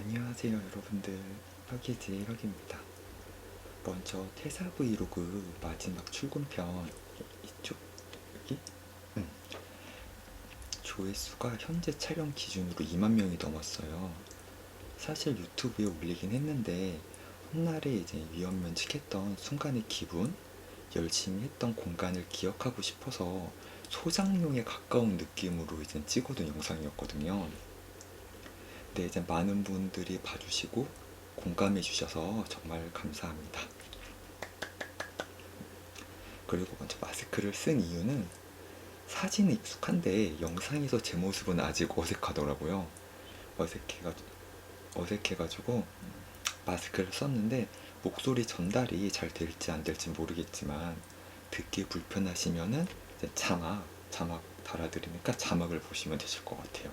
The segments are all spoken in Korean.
안녕하세요 여러분들, 혁이지 혁입니다. 먼저 퇴사 브이로그 마지막 출근편 이쪽 여기 조회수가 현재 촬영 기준으로 2만 명이 넘었어요. 사실 유튜브에 올리긴 했는데 훗날에 이제 위험 면직했던 순간의 기분, 열심히 했던 공간을 기억하고 싶어서 소장용에 가까운 느낌으로 이제 찍어둔 영상이었거든요. 근데 이제 많은 분들이 봐주시고 공감해 주셔서 정말 감사합니다. 그리고 먼저 마스크를 쓴 이유는 사진은 익숙한데 영상에서 제 모습은 아직 어색하더라고요. 어색해가지고 마스크를 썼는데 목소리 전달이 잘 될지 안 될지 모르겠지만 듣기 불편하시면은 이제 자막 달아드리니까 자막을 보시면 되실 것 같아요.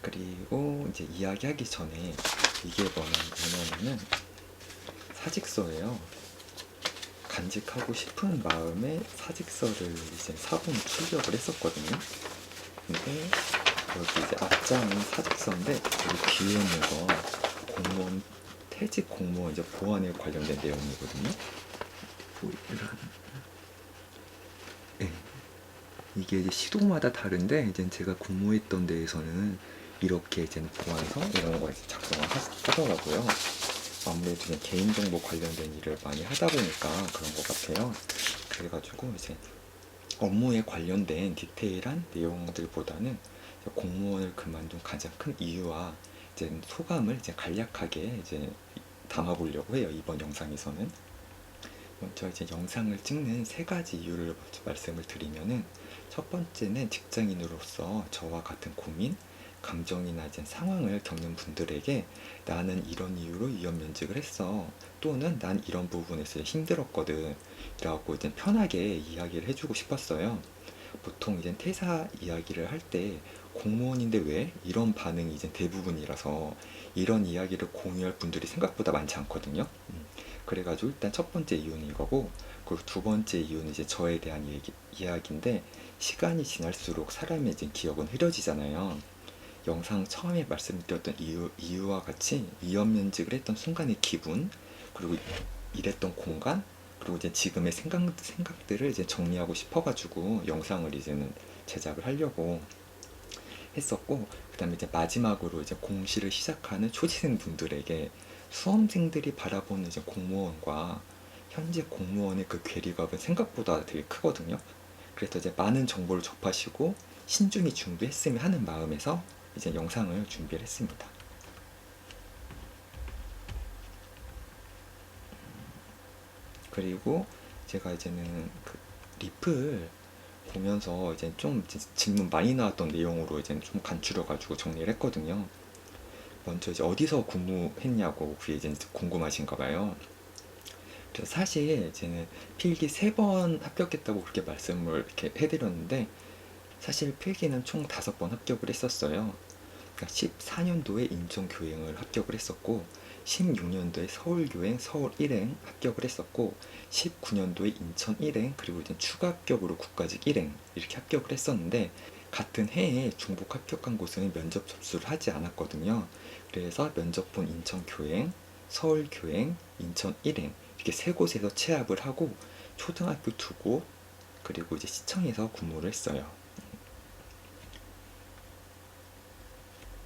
그리고 이제 이야기하기 전에 이게 뭐냐면은 사직서예요. 간직하고 싶은 마음에 사직서를 이제 사본 출력을 했었거든요. 근데 여기 이제 앞장은 사직서인데 여기 뒤에 있는 거 공무원 퇴직 공무원 이제 보안에 관련된 내용이거든요. 네. 이게 이제 시도마다 다른데 이제 제가 근무했던 데에서는 이렇게 이제 보안서 이런 거 이제 작성을 하더라고요. 아무래도 그냥 개인정보 관련된 일을 많이 하다 보니까 그런 것 같아요. 그래가지고 이제 업무에 관련된 디테일한 내용들보다는 공무원을 그만둔 가장 큰 이유와 이제 소감을 이제 간략하게 이제 담아보려고 해요. 이번 영상에서는. 먼저 이제 영상을 찍는 세 가지 이유를 먼저 말씀을 드리면은 첫 번째는 직장인으로서 저와 같은 고민, 감정이나 이제 상황을 겪는 분들에게 나는 이런 이유로 위험 면직을 했어. 또는 난 이런 부분에서 힘들었거든. 라고 이제 편하게 이야기를 해주고 싶었어요. 보통 이제 퇴사 이야기를 할 때 공무원인데 왜? 이런 반응이 이제 대부분이라서 이런 이야기를 공유할 분들이 생각보다 많지 않거든요. 그래가지고 일단 첫 번째 이유는 이거고, 그리고 두 번째 이유는 이제 저에 대한 이야기인데 시간이 지날수록 사람의 이제 기억은 흐려지잖아요. 영상 처음에 말씀드렸던 이유와 같이 위험 면직을 했던 순간의 기분, 그리고 일했던 공간, 그리고 이제 지금의 생각들을 이제 정리하고 싶어가지고 영상을 이제는 제작을 하려고 했었고, 그다음에 이제 마지막으로 이제 공시를 시작하는 초시생 분들에게 수험생들이 바라보는 이제 공무원과 현재 공무원의 그 괴리감은 생각보다 되게 크거든요. 그래서 이제 많은 정보를 접하시고 신중히 준비했으면 하는 마음에서 이제 영상을 준비를 했습니다. 그리고 제가 이제는 그 리플 보면서 이제 좀 질문 많이 나왔던 내용으로 이제 좀 간추려가지고 정리를 했거든요. 먼저 이제 어디서 근무했냐고 그게 이제 궁금하신가 봐요. 그래서 사실 이제는 필기 3번 합격했다고 그렇게 말씀을 이렇게 해드렸는데 사실 필기는 총 5번 합격을 했었어요. 그러니까 14년도에 인천교행을 합격을 했었고 16년도에 서울교행 서울 1행 합격을 했었고 19년도에 인천 1행 그리고 이제 추가 합격으로 국가직 1행 이렇게 합격을 했었는데 같은 해에 중복 합격한 곳은 면접 접수를 하지 않았거든요. 그래서 면접 본 인천교행, 서울교행, 인천 1행 이렇게 세 곳에서 체합을 하고 초등학교 2곳 그리고 이제 시청에서 근무를 했어요.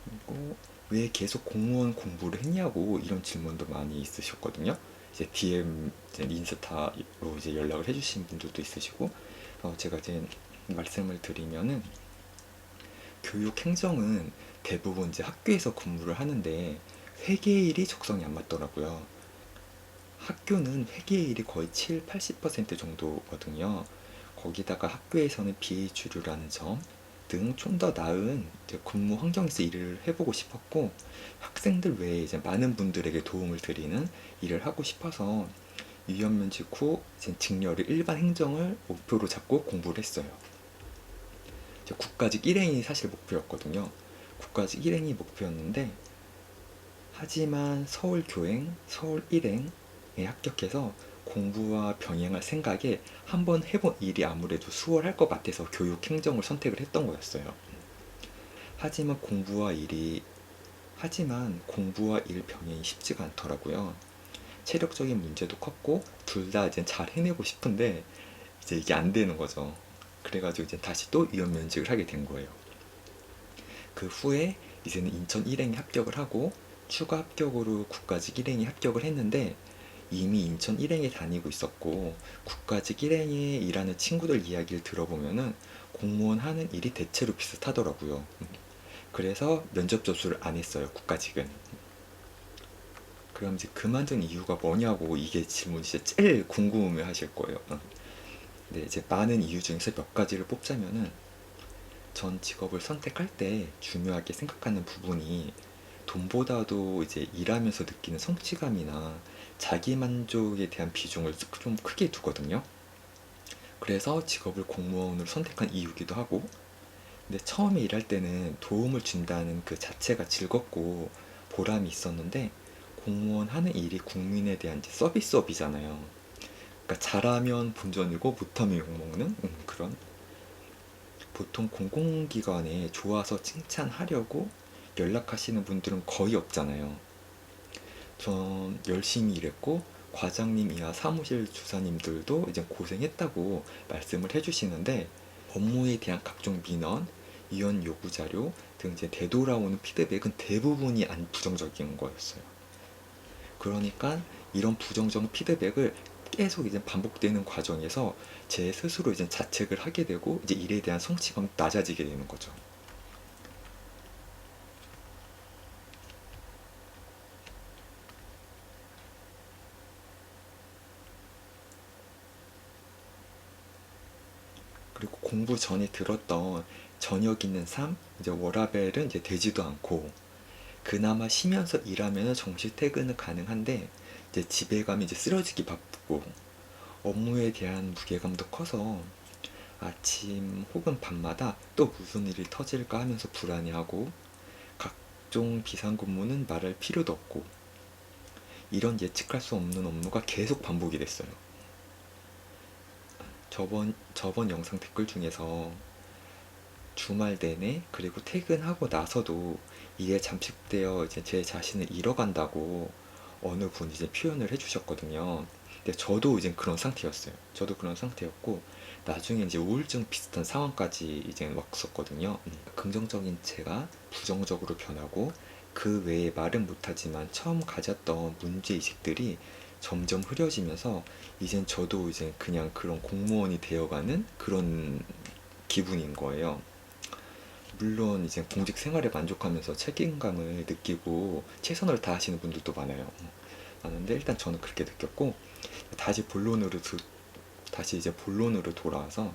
그리고 왜 계속 공무원 공부를 했냐고 이런 질문도 많이 있으셨거든요. 이제 DM 이제 인스타로 이제 연락을 해주신 분들도 있으시고, 제가 이제 말씀을 드리면은 교육 행정은 대부분 이제 학교에서 근무를 하는데 회계일이 적성이 안 맞더라고요. 학교는 회계일이 거의 7, 80% 정도거든요. 거기다가 학교에서는 비주류라는 점 등 좀 더 나은 근무 환경에서 일을 해보고 싶었고 학생들 외에 이제 많은 분들에게 도움을 드리는 일을 하고 싶어서 유연면직 후 이제 직렬을 일반 행정을 목표로 잡고 공부를 했어요. 국가직 1행이 사실 목표였거든요. 국가직 1행이 목표였는데 하지만 서울교행, 서울 1행에 합격해서 공부와 병행할 생각에 한번 해본 일이 아무래도 수월할 것 같아서 교육행정을 선택을 했던 거였어요. 하지만 공부와 일이 하지만 공부와 일 병행이 쉽지가 않더라고요. 체력적인 문제도 컸고 둘 다 이제 잘 해내고 싶은데 이제 이게 안 되는 거죠. 그래가지고 이제 다시 또 위원 면직을 하게 된 거예요. 그 후에 이제는 인천 일행에 합격을 하고 추가 합격으로 국가직 일행에 합격을 했는데 이미 인천 일행에 다니고 있었고 국가직 일행에 일하는 친구들 이야기를 들어보면은 공무원 하는 일이 대체로 비슷하더라고요. 그래서 면접 접수를 안 했어요, 국가직은. 그럼 이제 그만둔 이유가 뭐냐고 이게 질문이 진짜 제일 궁금해 하실 거예요. 네, 이제 많은 이유 중에서 몇 가지를 뽑자면은 전 직업을 선택할 때 중요하게 생각하는 부분이 돈보다도 이제 일하면서 느끼는 성취감이나 자기 만족에 대한 비중을 좀 크게 두거든요. 그래서 직업을 공무원으로 선택한 이유기도 하고, 근데 처음에 일할 때는 도움을 준다는 그 자체가 즐겁고 보람이 있었는데 공무원 하는 일이 국민에 대한 이제 서비스업이잖아요. 그러니까 잘하면 본전이고 못하면 욕먹는 그런, 보통 공공기관에 좋아서 칭찬하려고 연락하시는 분들은 거의 없잖아요. 전 열심히 일했고 과장님 이하 사무실 주사님들도 이제 고생했다고 말씀을 해주시는데 업무에 대한 각종 민원, 위원 요구 자료 등 이제 되돌아오는 피드백은 대부분이 안 부정적인 거였어요. 그러니까 이런 부정적 피드백을 계속 이제 반복되는 과정에서 제 스스로 이제 자책을 하게 되고 이제 일에 대한 성취감이 낮아지게 되는 거죠. 그리고 공부 전에 들었던 저녁 있는 삶, 이제 워라밸은 이제 되지도 않고 그나마 쉬면서 일하면 정시 퇴근은 가능한데 이제 집에 가면 이제 쓰러지기 바쁘고 업무에 대한 무게감도 커서 아침 혹은 밤마다 또 무슨 일이 터질까 하면서 불안해하고 각종 비상근무는 말할 필요도 없고 이런 예측할 수 없는 업무가 계속 반복이 됐어요. 저번 영상 댓글 중에서 주말 내내 그리고 퇴근하고 나서도 일에 잠식되어 이제 제 자신을 잃어간다고 어느 분이 이제 표현을 해주셨거든요. 근데 저도 이제 그런 상태였어요. 저도 그런 상태였고 나중에 이제 우울증 비슷한 상황까지 이제 왔었거든요. 긍정적인 제가 부정적으로 변하고 그 외에 말은 못하지만 처음 가졌던 문제의식들이 점점 흐려지면서 이젠 저도 이제 그냥 그런 공무원이 되어가는 그런 기분인 거예요. 물론 이제 공직 생활에 만족하면서 책임감을 느끼고 최선을 다하시는 분들도 많아요. 많은데 일단 저는 그렇게 느꼈고 다시 본론으로 다시 이제 본론으로 돌아와서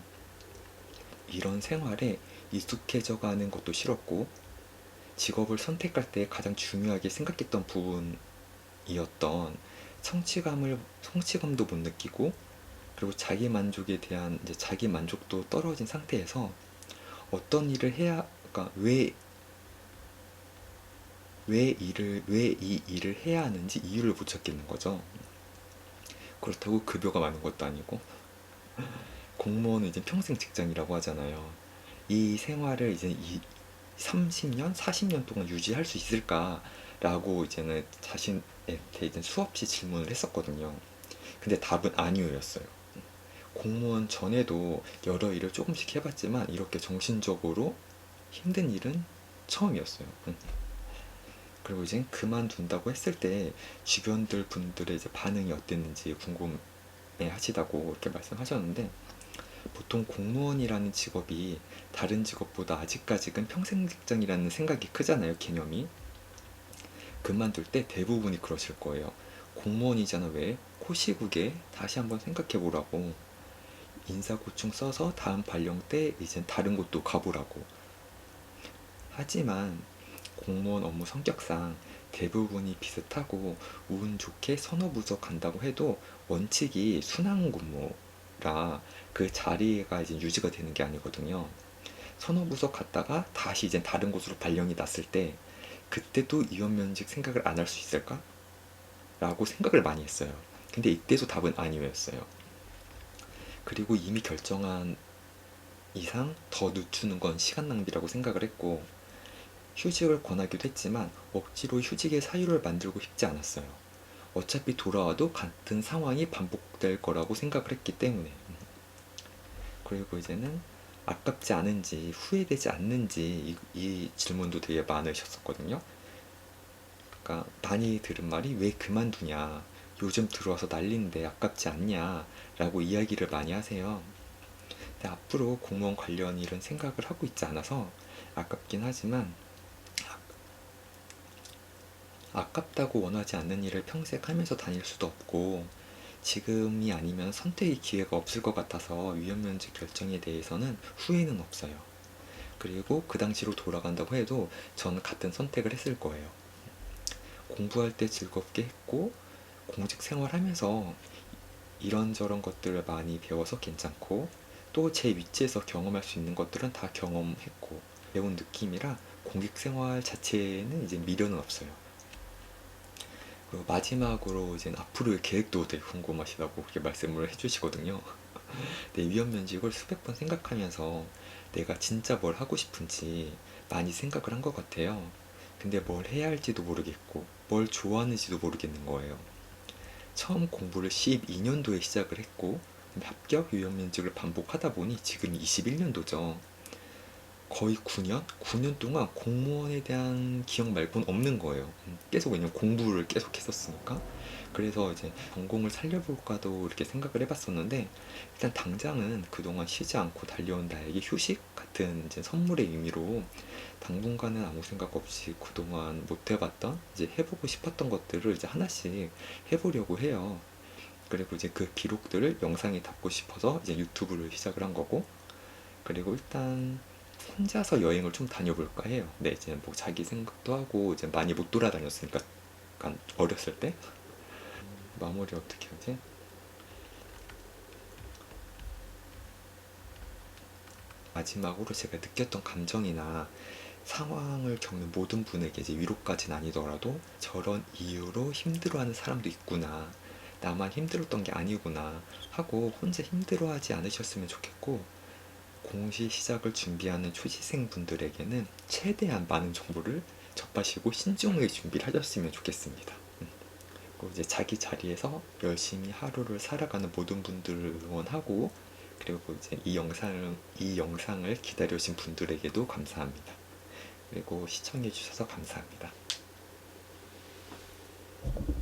이런 생활에 익숙해져 가는 것도 싫었고 직업을 선택할 때 가장 중요하게 생각했던 부분이었던 성취감도 못 느끼고 그리고 자기 만족에 대한 이제 자기 만족도 떨어진 상태에서 어떤 일을 해야 그러니까 왜 이 일을 해야 하는지 이유를 못 찾겠는 거죠. 그렇다고 급여가 많은 것도 아니고 공무원은 이제 평생 직장이라고 하잖아요. 이 생활을 이제 30년, 40년 동안 유지할 수 있을까라고 이제는 자신한테 이제 수없이 질문을 했었거든요. 근데 답은 아니오였어요. 공무원 전에도 여러 일을 조금씩 해봤지만 이렇게 정신적으로 힘든 일은 처음이었어요. 그리고 이제 그만둔다고 했을 때 주변들 분들의 이제 반응이 어땠는지 궁금해 하시다고 이렇게 말씀하셨는데 보통 공무원이라는 직업이 다른 직업보다 아직까지는 평생 직장이라는 생각이 크잖아요, 개념이. 그만둘 때 대부분이 그러실 거예요. 공무원이잖아, 왜? 코시국에 다시 한번 생각해 보라고. 인사고충 써서 다음 발령 때 이제 다른 곳도 가보라고. 하지만 공무원 업무 성격상 대부분이 비슷하고 운 좋게 서너 부서 간다고 해도 원칙이 순환 근무라 그 자리가 이제 유지가 되는 게 아니거든요. 서너 부서 갔다가 다시 이제 다른 곳으로 발령이 났을 때 그때도 이원 면직 생각을 안 할 수 있을까? 라고 생각을 많이 했어요. 근데 이때도 답은 아니었어요. 그리고 이미 결정한 이상 더 늦추는 건 시간 낭비라고 생각을 했고 휴직을 권하기도 했지만 억지로 휴직의 사유를 만들고 싶지 않았어요. 어차피 돌아와도 같은 상황이 반복될 거라고 생각을 했기 때문에. 그리고 이제는 아깝지 않은지 후회되지 않는지 이 질문도 되게 많으셨었거든요. 그러니까 많이 들은 말이 왜 그만두냐, 요즘 들어와서 난리인데 아깝지 않냐 라고 이야기를 많이 하세요. 근데 앞으로 공무원 관련 일은 생각을 하고 있지 않아서 아깝긴 하지만 아깝다고 원하지 않는 일을 평생 하면서 다닐 수도 없고 지금이 아니면 선택의 기회가 없을 것 같아서 위험면제 결정에 대해서는 후회는 없어요. 그리고 그 당시로 돌아간다고 해도 저는 같은 선택을 했을 거예요. 공부할 때 즐겁게 했고 공직 생활하면서 이런저런 것들을 많이 배워서 괜찮고 또 제 위치에서 경험할 수 있는 것들은 다 경험했고 배운 느낌이라 공직 생활 자체에는 이제 미련은 없어요. 그리고 마지막으로 이제 앞으로의 계획도 되게 궁금하시다고 그렇게 말씀을 해주시거든요. 내 위험면직을 수백 번 생각하면서 내가 진짜 뭘 하고 싶은지 많이 생각을 한 것 같아요. 근데 뭘 해야 할지도 모르겠고 뭘 좋아하는지도 모르겠는 거예요. 처음 공부를 12년도에 시작을 했고 합격 위험면직을 반복하다 보니 지금 21년도죠. 거의 9년? 9년 동안 공무원에 대한 기억 말고는 없는 거예요. 계속 왜냐면 공부를 계속 했었으니까. 그래서 이제 전공을 살려볼까도 이렇게 생각을 해봤었는데 일단 당장은 그동안 쉬지 않고 달려온 나에게 휴식 같은 이제 선물의 의미로 당분간은 아무 생각 없이 그동안 못 해봤던 이제 해보고 싶었던 것들을 이제 하나씩 해보려고 해요. 그리고 이제 그 기록들을 영상에 담고 싶어서 이제 유튜브를 시작을 한 거고 그리고 일단 혼자서 여행을 좀 다녀볼까 해요. 네, 이제 뭐 자기 생각도 하고 이제 많이 못 돌아다녔으니까 약간 어렸을 때 마무리 어떻게 하지? 마지막으로 제가 느꼈던 감정이나 상황을 겪는 모든 분에게 이제 위로까지는 아니더라도 저런 이유로 힘들어하는 사람도 있구나. 나만 힘들었던 게 아니구나 하고 혼자 힘들어하지 않으셨으면 좋겠고 공시 시작을 준비하는 초시생 분들에게는 최대한 많은 정보를 접하시고 신중하게 준비를 하셨으면 좋겠습니다. 그리고 이제 자기 자리에서 열심히 하루를 살아가는 모든 분들을 응원하고 그리고 이제 이 영상을 기다려주신 분들에게도 감사합니다. 그리고 시청해 주셔서 감사합니다.